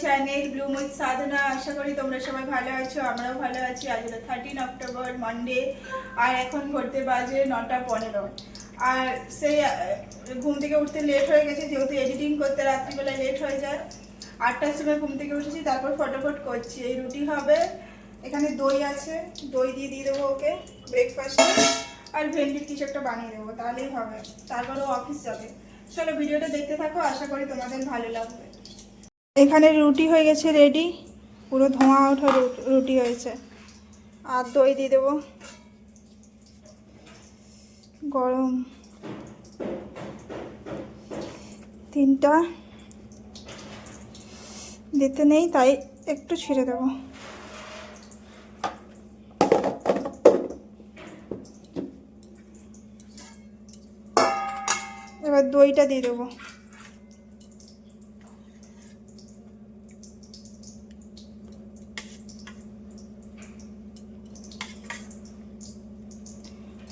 Channel Bloom with সাধনা। আশা করি তোমরা সবাই ভালো আছো, আমরাও ভালো আছি। আজ হলো 13 অক্টোবর মানডে, আর এখন ঘুরতে বাজে 9:15। আর সেই ঘুম থেকে উঠতে লেট হয়ে গেছে, যেহেতু এডিটিং করতে রাত্রিবেলায় লেট হয়ে যায়। 8টার সময় ঘুম থেকে উঠেছি, তারপর ফটোফট করছি। এই রুটি হবে, এখানে দই আছে, দই দিয়ে দেবো ওকে ব্রেকফাস্টে, আর ভেন্ডির কিছু একটা বানিয়ে দেবো, তাহলেই হবে। তারপর ও অফিস যাবে। চলো ভিডিওটা দেখতে থাকো, আশা করি তোমাদের ভালো লাগবে। এখানে রুটি হয়ে গেছে রেডি, পুরো ধোঁয়া ওঠা রুটি হয়েছে। আর দই দিয়ে দেবো, গরম 3টা দিতে নেই, তাই একটু ছিঁড়ে দেবো। এবার দইটা দিয়ে দেবো।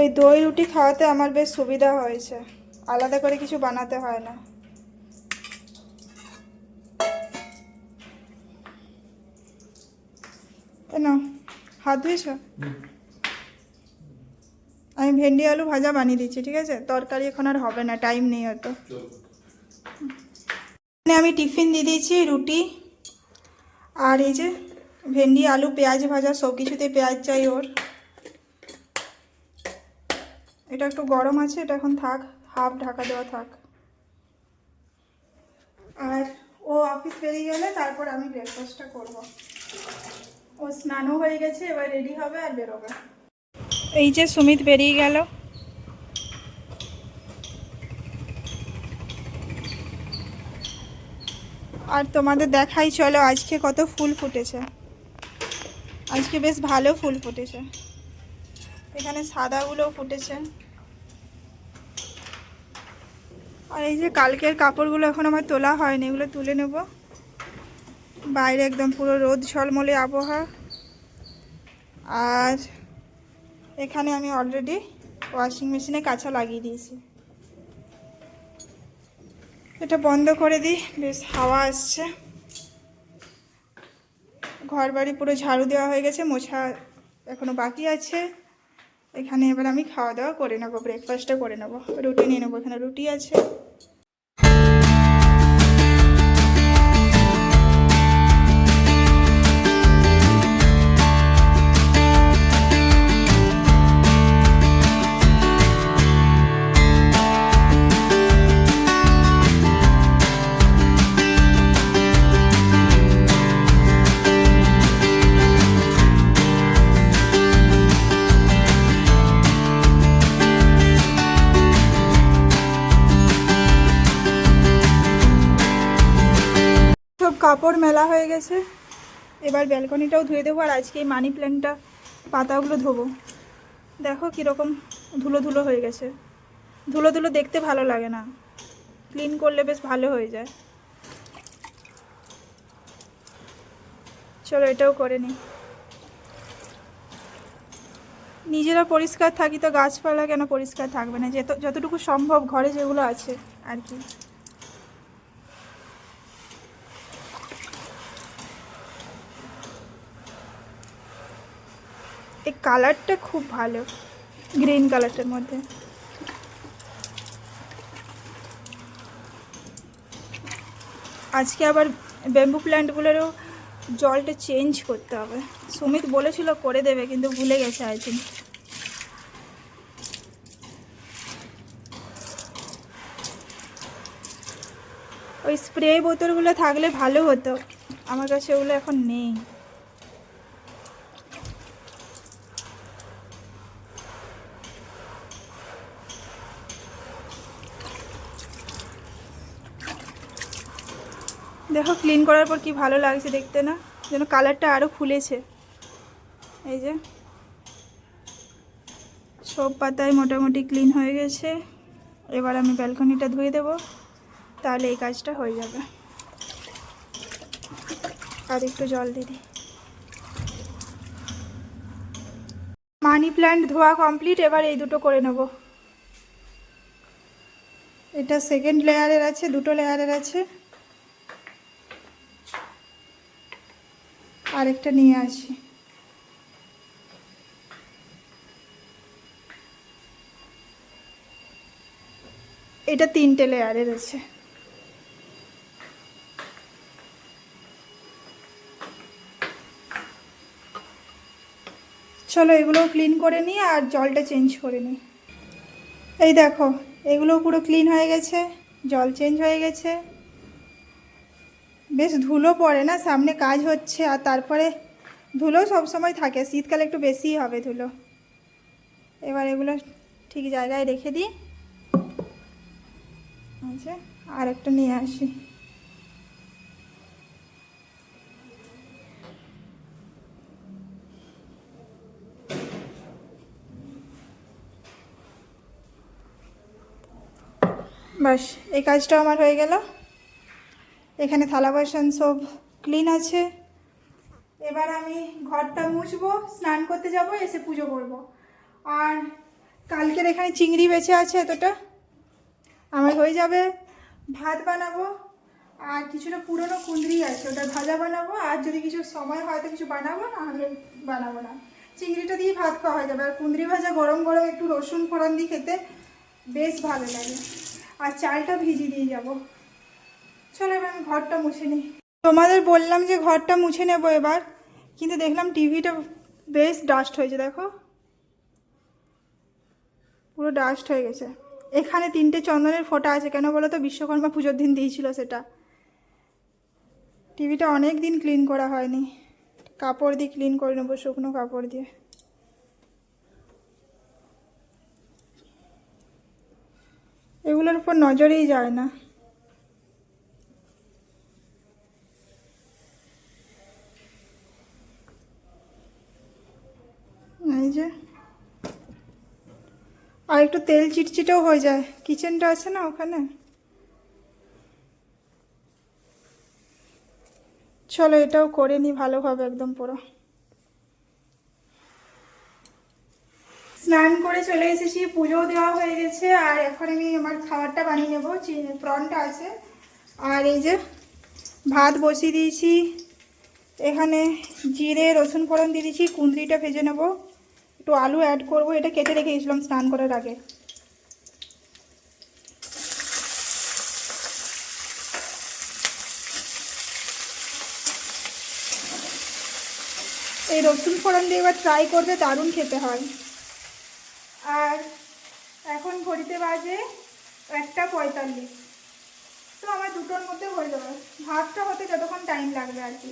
এই দই রুটি খাওয়াতে আমার বেশ সুবিধা হয়েছে, আলাদা করে কিছু বানাতে হয় না। না, হাত ধুয়েছ? আমি ভেন্ডি আলু ভাজা বানিয়ে দিচ্ছি, ঠিক আছে? তরকারি এখন আর হবে না, টাইম নেই অত। আমি টিফিন দিয়ে দিয়েছি, রুটি আর এই যে ভেন্ডি আলু পেঁয়াজ ভাজা, সব কিছুতে পেঁয়াজ চাই ওর। এটা একটু গরম আছে, এটা এখন থাক, হাফ ঢাকা দেওয়া থাক। আর ও অফিস বেরিয়ে গেলে তারপর আমি ব্রেকফাস্টটা করব। ও স্নানও হয়ে গেছে, এবার রেডি হবে আর বেরোবে। এই যে সুমিত বেরিয়ে গেল। আর তোমাদের দেখাই চলো আজকে কত ফুল ফুটেছে। আজকে বেশ ভালো ফুল ফুটেছে, এখানে সাদাগুলোও ফুটেছে। আর এই যে কালকের কাপড়গুলো এখন আমার তোলা হয়নি, এগুলো তুলে নেব। বাইরে একদম পুরো রোদ ঝলমলে আবহাওয়া। আর এখানে আমি অলরেডি ওয়াশিং মেশিনে কাঁচা লাগিয়ে দিয়েছি। এটা বন্ধ করে দিই, বেশ হাওয়া আসছে। ঘর বাড়ি পুরো ঝাড়ু দেওয়া হয়ে গেছে, মোছা এখনো বাকি আছে। এখানে এবার আমি খাওয়া দাওয়া করে নেবো, ব্রেকফাস্টটা করে নেবো, রুটি নিয়ে নেবো। এখানে রুটি আছে। কাপড় মেলা হয়ে গেছে, এবার ব্যালকনিটাও ধুয়ে দেবো। আর আজকে এই মানি প্ল্যান্টটা পাতাগুলো ধোবো। দেখো কীরকম ধুলো ধুলো হয়ে গেছে। ধুলো ধুলো দেখতে ভালো লাগে না, ক্লিন করলে বেশ ভালো হয়ে যায়। চলো এটাও করে নিই। নিজেরা পরিষ্কার থাকি তো গাছপালা কেন পরিষ্কার থাকবে না? যতটুকু সম্ভব ঘরে যেগুলো আছে আর কি। এই কালারটা খুব ভালো, গ্রিন কালারটার মধ্যে। আজকে আবার ব্যাম্বু প্ল্যান্টগুলোরও জলটা চেঞ্জ করতে হবে। সুমিত বলেছিল করে দেবে, কিন্তু ভুলে গেছে আই থিঙ্ক। ওই স্প্রে বোতলগুলো থাকলে ভালো হতো, আমার কাছে ওগুলো এখন নেই। দেখো ক্লিন করার পর কি ভালো লাগছে দেখতে, না? যেন কালারটা আরও খুলেছে। এই যে সব পাতায় মোটামুটি ক্লিন হয়ে গেছে। এবার আমি ব্যালকনিটা ধুয়ে দেব, তাহলে এই কাজটা হয়ে যাবে। আর একটু জল দিয়ে দিই। মানি প্ল্যান্ট ধোয়া কমপ্লিট, এবার এই দুটো করে নেব। এটা সেকেন্ড লেয়ারের আছে, দুটো লেয়ারের আছে। আরেকটা নিয়ে আসি। এটা 3টে লেয়ারের আছে। চলো এগুলো ক্লিন করে নিই আর জলটা চেঞ্জ করে নিই। এই দেখো এগুলো পুরো ক্লিন হয়ে গেছে, জল চেঞ্জ হয়ে গেছে। বেশ ধুলো পড়ে না, সামনে কাজ হচ্ছে, আর তারপরে ধুলো সবসময় থাকে, শীতকালে একটু বেশিই হবে ধুলো। এবার এগুলো ঠিক জায়গায় রেখে দিই। আচ্ছা আর একটা নিয়ে আসি। বাস এই কাজটা আমার হয়ে গেল। এখানে থালা বাসন সব ক্লিন আছে। এবার আমি ঘরটা মুছবো, স্নান করতে যাব, এসে পুজো করব। আর কালকের এখানে চিংড়ি বেঁচে আছে এতটা, আমার হয়ে যাবে। ভাত বানাবো, আর কিছুটা পুরনো কুঁদরি আছে, ওটা ভাজা বানাবো। আর যদি কিছু সময় হয় তো কিছু বানাবো, না হলে বানাবো না। চিংড়িটা দিয়ে ভাত খাওয়া হয়ে যাবে। আর কুঁদরি ভাজা গরম গরম একটু রসুন ফোড়ন দিয়ে খেতে বেশ ভালো লাগে। আর চালটা ভিজিয়ে দিয়ে যাব। চলো এবার আমি ঘরটা মুছে নিই। তোমাদের বললাম যে ঘরটা মুছে নেবো এবার, কিন্তু দেখলাম টিভিটা বেশ ডাস্ট হয়েছে। দেখো পুরো ডাস্ট হয়ে গেছে। এখানে 3টে চন্দনের ফোঁটা আছে, কেন বলো তো? বিশ্বকর্মা পুজোর দিন দিয়েছিল সেটা। টিভিটা অনেক দিন ক্লিন করা হয়নি, কাপড় দিয়ে ক্লিন করে নেবো, শুকনো কাপড় দিয়ে। এগুলোর উপর নজরেই যায় না। এই যে আর একটু তেল চিটচিটেও হয়ে যায়, কিচেনটা আছে না ওখানে। চলো এটাও করে নিই ভালোভাবে একদম পুরো। স্নান করে চলে এসেছি, পুজোও দেওয়া হয়ে গেছে। আর এখন আমি আমার খাবারটা বানিয়ে নেবো। প্রনটা আছে, আর এই যে ভাত বসিয়ে দিয়েছি। এখানে জিরে রসুন ফোড়ন দিয়ে দিয়েছি, কুঁদরিটা ভেজে নেবো, একটু আলু অ্যাড করবো। এটা কেটে রেখে দিয়েছিলাম স্নান করার আগে। এই রসুন ফোড়ন দিয়ে এবার ট্রাই করবে, দারুণ খেতে হয়। আর এখন ঘড়িতে বাজে 1:45, তো আমার 2টোর মধ্যে হয়ে যাবে। ভাতটা হতে যতক্ষণ টাইম লাগবে আর কি।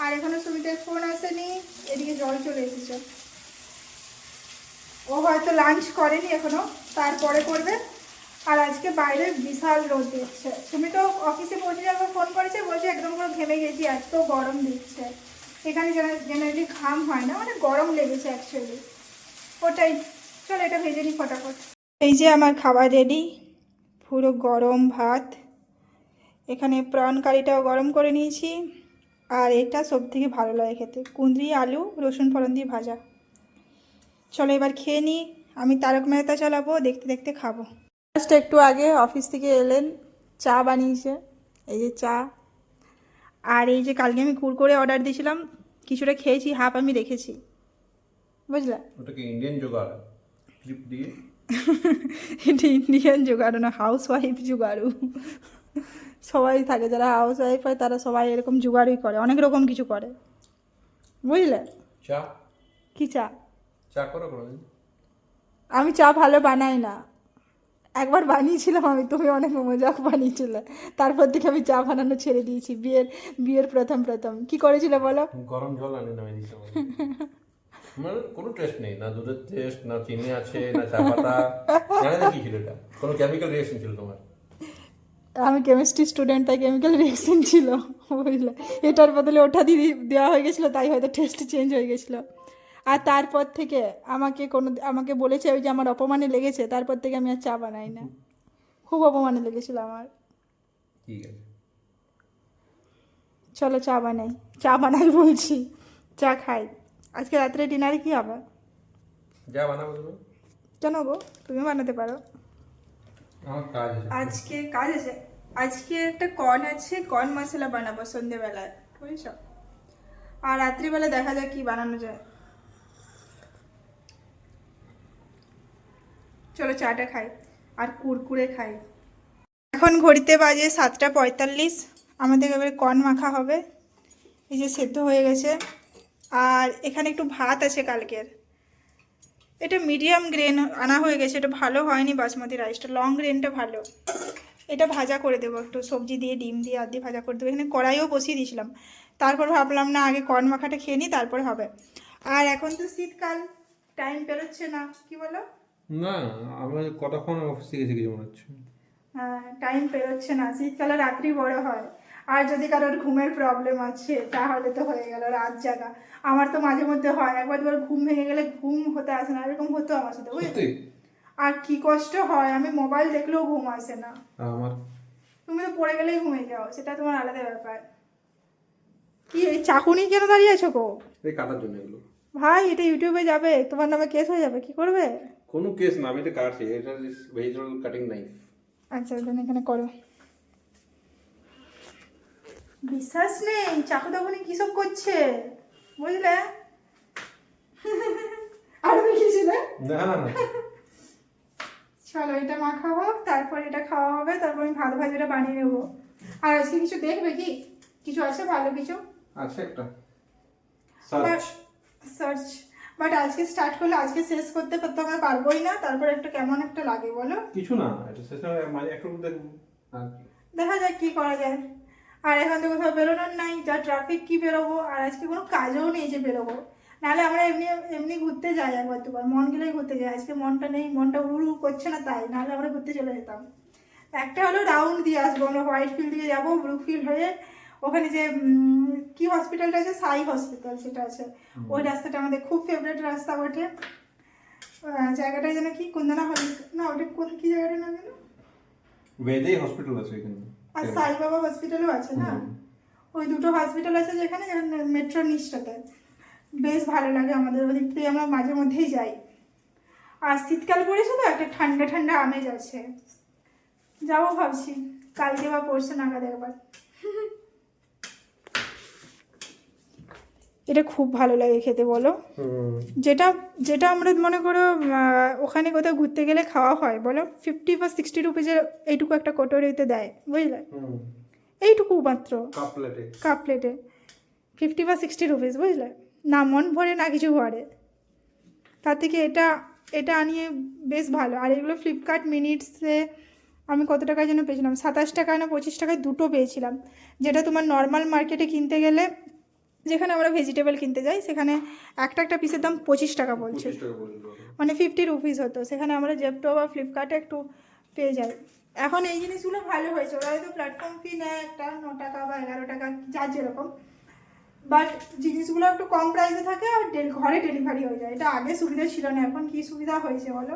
আর এখনো সুমিতের ফোন আসেনি, এদিকে জল চলে এসেছে। ও হয়তো লাঞ্চ করেনি এখনো, তারপরে করবে। আর আজকে বাইরে বিশাল রোদ দিচ্ছে। সুমিতও অফিসে পৌঁছে যাবে, ফোন করেছে, বলছে একদম পুরো ঘেমে গেছি, এত গরম দিচ্ছে। এখানে জেনারেলি ঘাম হয় না, মানে গরম লেগেছে অ্যাকচুয়ালি, ওটাই। চলো এটা ভেজে নিই ফটাফট। এই যে আমার খাবার রেডি, পুরো গরম ভাত। এখানে প্রন কারিটাও গরম করে নিয়েছি। আর এটা সব থেকে ভালো লাগে খেতে, কুঁদরি আলু রসুন ফোড়ন দিয়ে ভাজা। চলো এবার খেয়ে নিই। আমি তারক মেহতা চালাবো, দেখতে দেখতে খাবো। জাস্ট একটু আগে অফিস থেকে এলেন, চা বানিয়েছে, এই যে চা। আর এই যে কালকে আমি কুরকুরে অর্ডার দিয়েছিলাম, কিছুটা খেয়েছি, হাফ আমি রেখেছি, বুঝলা? ওটা কি ইন্ডিয়ান জোগাড় ক্লিপ দিয়ে? এটা ইন্ডিয়ান জোগাড়ু না, হাউস ওয়াইফ জোগাড়ু। সবাই থাকে, যারা হাউস ওয়াইফ হয় তারা সবাই এরকম জোগাড়ই করে, অনেক রকম কিছু করে, বুঝলে? চা কি চা? চা করো কোনোদিন? আমি চা ভালো বানাই না। একবার বানিয়েছিলাম আমি, তুমি অনেক মজাক বানিয়েছিলে, তারপর থেকে আমি চা বানানো ছেড়ে দিয়েছি। বিয়ের প্রথম কি করেছিল বলো? গরম জল আনি নামিয়ে দিতে হবে। মানে কোনো টেস্ট নেই, না দুধের টেস্ট, না চিনি আছে, না চা পাতা, জানি না কি ছিল এটা। কোনো কেমিক্যাল রিয়েকশন ছিল তোমার? আমি কেমিস্ট্রি স্টুডেন্ট, তাই কেমিক্যাল রিয়েকশন ছিল, বুঝলে? এটার বদলে ওটা দিয়ে দেওয়া হয়ে গেছিলো, তাই হয়তো টেস্ট চেঞ্জ হয়ে গেছিলো। আর তারপর থেকে আমাকে বলেছে ওই যে আমার অপমানে লেগেছে, তারপর থেকে আমি আর চা বানাই না। খুব অপমানে লেগেছিল আমার। ঠিক আছে, চলো চা বানাই বলছি, চা খাই। আজকে রাত্রে ডিনারে কি হবে? যা বানাবো তুমি। কেন গো, তুমি বানাতে পারো। আমার কাজ আছে। আজকে কাজ আছে, আজকে একটা কর্ন আছে, কর্ন মশলা বানাবো সন্ধ্যেবেলায়, বুঝেছ? আর রাত্রিবেলা দেখা যাক কি বানানো যায়। চলো চাটা খাই আর কুরকুরে খাই। এখন ঘড়িতে বাজে 7:45। আমাদের এবারে কর্ন মাখা হবে। এই যে সেদ্ধ হয়ে গেছে। আর এখানে একটু ভাত আছে কালকের। এটা মিডিয়াম গ্রেন আনা হয়ে গেছে, এটা ভালো হয়নি বাসমতি রাইসটা, লং গ্রেনটা ভালো। এটা ভাজা করে দেবো, একটু সবজি দিয়ে ডিম দিয়ে আদি ভাজা করে দেবো। এখানে কড়াইও বসিয়ে দিয়েছিলাম, তারপর ভাবলাম না আগে কর্ন মাখাটা খেয়ে নিই তারপর হবে। আর এখন তো শীতকাল, টাইম পেরোচ্ছে না, কি বলো? না আমরা কতক্ষণ অফিসে গেছি কিছু মনে হচ্ছে। হ্যাঁ, টাইম পেরোচ্ছে না। শীতকালে রাত্রি বড় হয়। আর যদি কারোর ঘুমের প্রবলেম আছে তাহলে তো হয়ে গেল রাত জাগা। আমার তো মাঝে মধ্যে হয়, একবার দুবার ঘুম ভেঙে গেলে ঘুম হতে আসে না, এরকম হতো আমার সাথে, বুঝলি? আর কি কষ্ট হয়, আমি মোবাইল দেখলেও ঘুম আসে না। আমার তুমি তো পড়ে গেলেই ঘুমিয়ে যাও, সেটা তোমার আলাদা ব্যাপার। কি এই চাকুনি কেন দাঁড়িয়ে আছো গো? এই কাটার জন্য এগুলো ভাই এটা ইউটিউবে যাবে, তোমার নামে কেস হয়ে যাবে, কি করবে? কোনো কেস না, আমি এটা কাটছি, এটা ভেজিটেবল কাটিং নাইফ। আচ্ছা এখানে করো। বিশ্বাস নেই, চাকু তখনই কি সব করছে, বুঝলে? আর কি ছিল? না না না, চলো এটা মাখা হোক, তারপর এটা খাওয়া হবে, তারপর আমি ভাত ভাজিটা বানিয়ে নেবো। আর আজকে কিছু দেখবে কি? কিছু আছে ভালো কিছু? আছে একটা সার্চ। সার্চ। বাট আজকে স্টার্ট করলে আজকে শেষ করতে করতে আমরা পারবোই না, তারপর একটা কেমন একটা লাগে বলো? কিছু না, এটা শেষে মানে একটু দেখবো আর কি। দেখা যাক কি করা যায়। আর এখন তো কোথাও বেরোনোর নাই, যা ট্রাফিক কি বেরোবো, আর আজকে কোনো কাজও নেই যে বেরোবো। নাহলে আমরা এমনি এমনি ঘুরতে যাই একবার দুবার, মন গেলেই ঘুরতে যাই। আজকে মনটা নেই, মনটা উড়ু করছে না, তাই নাহলে আমরা ঘুরতে চলে যেতাম। একটা হলো রাউন্ড দিয়ে আসবো, আমরা হোয়াইট ফিল্ড দিয়ে যাবো, ব্লু ফিল্ড হয়ে ওখানে যে কি হসপিটালটা আছে, সাই হসপিটাল সেটা আছে, ওই রাস্তাটা আমাদের খুব ফেভারিট রাস্তা ওঠে। জায়গাটা যেন কি কুন্দনা হল না, ওটা কি জায়গাটার নাম যেন? বেদেই হসপিটাল আছে এখানে, আর সাই বাবা হসপিটালও আছে না? ওই দুটো হসপিটাল আছে যেখানে মেট্রো নিচটাতে। বেশ ভালো লাগে আমাদের, ওদিক থেকে আমরা মাঝে মধ্যেই যাই। আর শীতকাল পড়েছে তো, একটা ঠান্ডা ঠান্ডা আমেজ আছে। যাবো ভাবছি কালকে বা পরশু নাগাদ একবার। এটা খুব ভালো লাগে খেতে, বলো? যেটা যেটা আমরা মনে করো ওখানে কোথাও ঘুরতে গেলে খাওয়া হয়, বলো 50 বা 60 রুপিজের এইটুকু একটা কটোরিতে দেয়, বুঝলে? এইটুকু মাত্র কাপ প্লেটে 50 বা 60 রুপিস, বুঝলে? না মন ভরে না কিছু ভরে। তার থেকে এটা এটা আনিয়ে বেশ ভালো। আর এগুলো ফ্লিপকার্ট মিনিটসে আমি কত টাকায় যেন পেয়েছিলাম, 27 টাকায় না 25 টাকায় দুটো পেয়েছিলাম। যেটা তোমার নর্মাল মার্কেটে কিনতে গেলে, যেখানে আমরা ভেজিটেবল কিনতে যাই, সেখানে একটা পিসের দাম 25 টাকা বলছে, মানে 50 রুপিস হতো। সেখানে আমরা জেপ্টো বা ফ্লিপকার্টে একটু পেয়ে যাই। এখন এই জিনিসগুলো ভালো হয়েছে, ওরা হয়তো প্ল্যাটফর্ম ফি নেয় একটা 9 টাকা বা 11 টাকা, যার যেরকম, বাট জিনিসগুলো একটু কম প্রাইসে থাকে আর ঘরে ডেলিভারি হয়ে যায়। এটা আগে সুবিধা ছিল না, এখন কি সুবিধা হয়েছে বলো?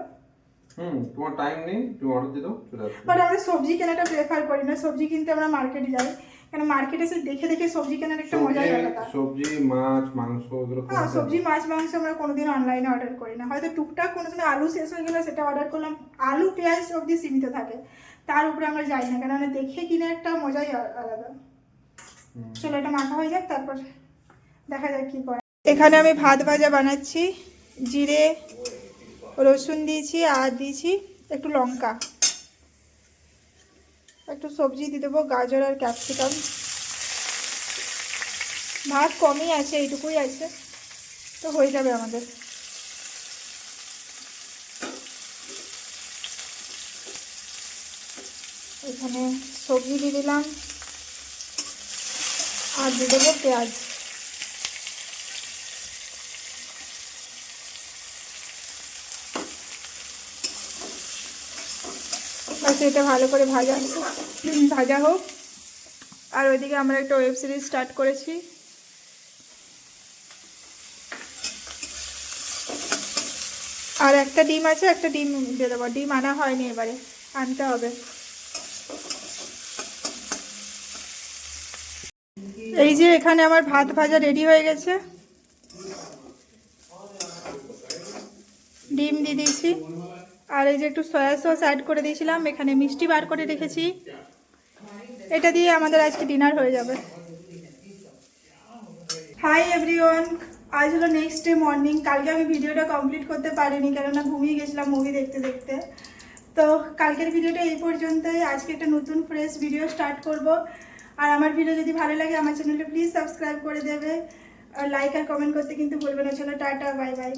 তোমার টাইম নেই, তুমি অর্ডার দিয়ে দাও, চলে আসবে। বাট আমরা সবজি কেনাটা প্রেফার করি না, সবজি কিনতে আমরা মার্কেটে যাই, কেন মার্কেটে এসে দেখে দেখে সবজি কেনার একটা মজাই আলাদা। সবজি মাছ মাংস এগুলো, হ্যাঁ সবজি মাছ মাংস আমরা কোনোদিন অনলাইনে অর্ডার করি না। হয়তো টুকটাক কোনো সময় আলু শেষ হয়ে গেলে সেটা অর্ডার করলাম, আলু পেঁয়াজ সবজি সীমিত থাকে, তার উপরে আমরা যাই না, কেননা দেখে কিনে একটা মজাই আলাদা। চলো এটা মাখা হয়ে যাক, তারপর দেখা যাক কি করা। এখানে আমি ভাত ভাজা বানাচ্ছি, জিরে রসুন দিয়েছি, আর দিয়েছি একটু লঙ্কা, একটু সবজি দিয়ে দেবো, গাজর আর ক্যাপসিকাম। ভাত কমই আছে, এইটুকুই আছে, তো হয়ে যাবে আমাদের। এখানে সবজি দিয়ে দিলাম, আর দিয়ে দেবো পেঁয়াজ। বাস এটা ভালো করে ভাজা হোক। আর ওইদিকে আমরা একটা ওয়েব সিরিজ স্টার্ট করেছি। আর একটা ডিম আছে, একটা ডিম দিয়ে দেবো, ডিম আনা হয়নি, এবারে আনতে হবে। এই যে এখানে আমার ভাত ভাজা রেডি হয়ে গেছে, ডিম দিয়ে দিয়েছি, আর এই যে একটু সয়া সস অ্যাড করে দিয়েছিলাম, এখানে মিষ্টি বার করে রেখেছি। এটা দিয়ে আমাদের আজকে ডিনার হয়ে যাবে। হাই এভরিওয়ান, আজ হলো নেক্সট ডে মর্নিং। কালকে আমি ভিডিওটা কমপ্লিট করতে পারিনি, কেননা ঘুমিয়ে গেছিলাম মুভি দেখতে দেখতে। তো কালকের ভিডিওটা এই পর্যন্তই। আজকে একটা নতুন ফ্রেশ ভিডিও স্টার্ট করব। আর আমার ভিডিও যদি ভালো লাগে আমার চ্যানেলটা প্লিজ সাবস্ক্রাইব করে দেবে, আর লাইক আর কমেন্ট করতে কিন্তু ভুলবে না। চলো টাটা, বাই বাই।